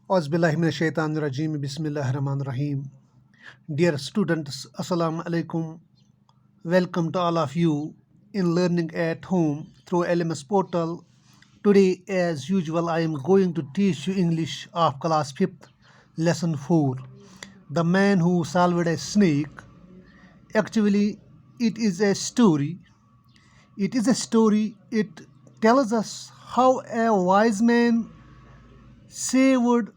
Auzubillahiminash-shaytanir-rajeem. Bismillahir-rahmanir-rahim. Dear students, Assalamu alaikum. Welcome to all of you in Learning at Home through LMS portal. Today, as usual, I am going to teach you English of class 5th, lesson 4. The man who solved a snake. Actually, it is a story. It is a story. It tells us how a wise man saved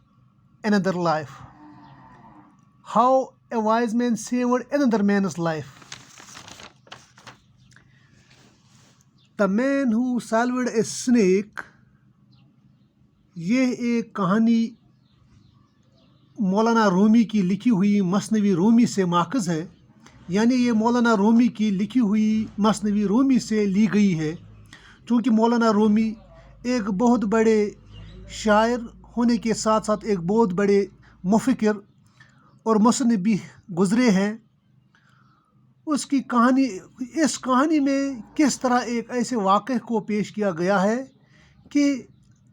another life. How a wise man saved another man's life. The man who solved a snake. یہ ایک کہانی مولانا رومی کی لکھی ہوئی مثنوی رومی سے ماخذ ہے، یعنی یہ مولانا رومی کی لکھی ہوئی مثنوی رومی سے لی گئی ہے، چونکہ مولانا رومی ایک بہت بڑے شاعر ہونے کے ساتھ ساتھ ایک بہت بڑے مفکر اور مصنف بھی گزرے ہیں۔ اس کہانی میں کس طرح ایک ایسے واقعے کو پیش کیا گیا ہے کہ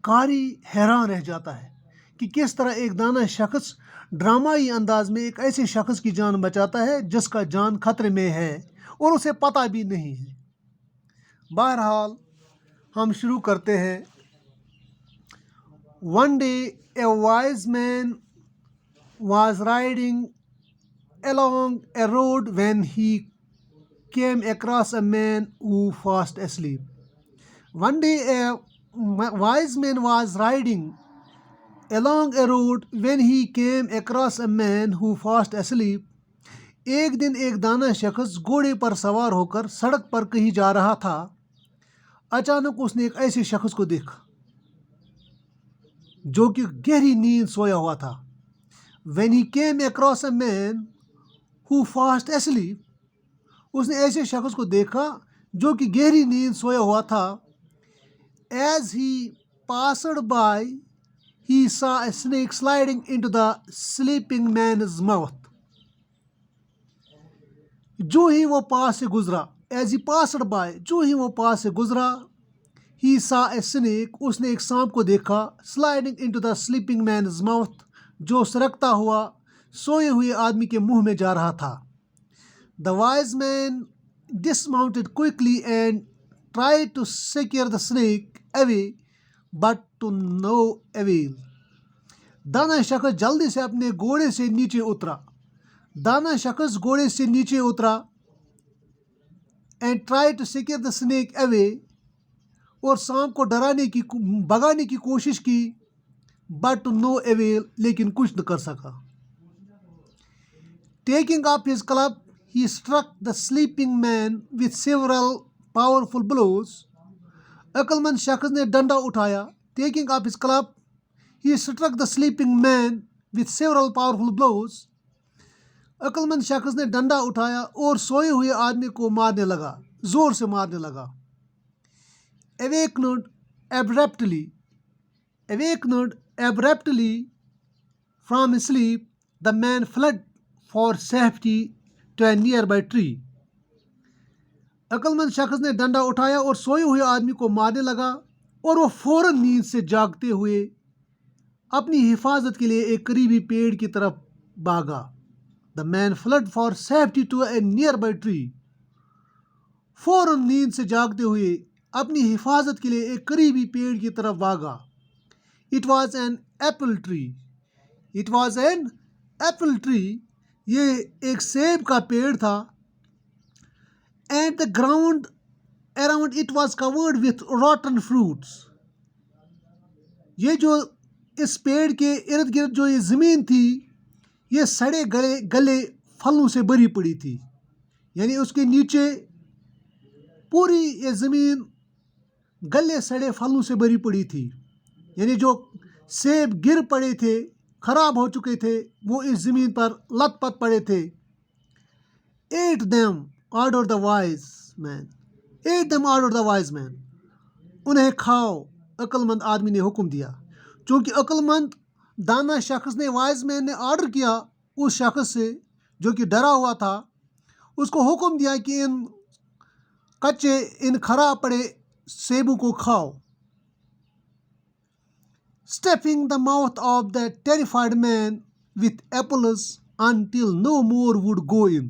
قاری حیران رہ جاتا ہے کہ کس طرح ایک دانا شخص ڈرامائی انداز میں ایک ایسے شخص کی جان بچاتا ہے جس کا جان خطرے میں ہے اور اسے پتہ بھی نہیں ہے۔ بہرحال ہم شروع کرتے ہیں۔ One day a wise man was riding along a road when he came across a man who was fast asleep. One day a wise man was riding along a road when he came across a man who was fast asleep. ایک دن ایک دانا شخص گھوڑے پر سوار ہو کر سڑک پر کہیں جا رہا تھا۔ اچانک اس نے ایک ایسے شخص کو دیکھا جو کہ گہری نیند سویا ہوا تھا۔ When he came across a man who was fast asleep. اس نے ایسے شخص کو دیکھا جو کہ گہری نیند سویا ہوا تھا۔ As he passed by, he saw a snake sliding into the sleeping man's mouth. جو ہی وہ پاس سے گزرا، as he passed by، جو ہی وہ پاس سے گزرا، he saw a snake، اس نے ایک سانپ کو دیکھا، sliding into the sleeping man's mouth، جو سرکتا ہوا سوئے ہوئے آدمی کے منہ میں جا رہا تھا۔ The wise man dismounted quickly and tried to scare the snake away, but to no avail. دانا شخص جلدی سے اپنے گھوڑے سے نیچے اترا and tried to scare the snake away، اور سانپ کو بھگانے کی کوشش کی، but to no avail، لیکن کچھ نہ کر سکا۔ Taking up his club, he struck the sleeping man with several powerful blows. عقل مند شخص نے ڈنڈا اٹھایا۔ Taking up his club, he struck the sleeping man with several powerful blows. عقل مند شخص نے ڈنڈا اٹھایا اور سوئے ہوئے آدمی کو مارنے لگا، زور سے مارنے لگا۔ Awakened abruptly from his sleep, the man fled for safety to a nearby tree. عقل مند شخص نے ڈنڈا اٹھایا اور سوئے ہوئے آدمی کو مارنے لگا اور وہ فوراً نیند سے جاگتے ہوئے اپنی حفاظت کے لیے ایک قریبی پیڑ کی طرف بھاگا۔ The man fled for safety to a nearby tree. فوراً نیند سے جاگتے ہوئے اپنی حفاظت کے لیے ایک قریبی پیڑ کی طرف بھاگا۔ It was an apple tree. یہ ایک سیب کا پیڑ تھا۔ And the ground around it was covered with rotten fruits. یہ جو اس پیڑ کے ارد گرد جو یہ زمین تھی، یہ سڑے گلے پھلوں سے بھری پڑی تھی، یعنی اس کے نیچے پوری یہ زمین گلے سڑے پھلوں سے بھری پڑی تھی، یعنی جو سیب گر پڑے تھے، خراب ہو چکے تھے، وہ اس زمین پر لت پت پڑے تھے۔ Ate them ordered the wise man. انہیں کھاؤ، عقل مند آدمی نے حکم دیا۔ چونکہ عقل مند دانا شخص نے، وائز مین نے آرڈر کیا اس شخص سے جو کہ ڈرا ہوا تھا، اس کو حکم دیا کہ ان خراب پڑے سیبوں کو کھاؤ۔ stuffing the mouth of the terrified man with apples until no more would go in.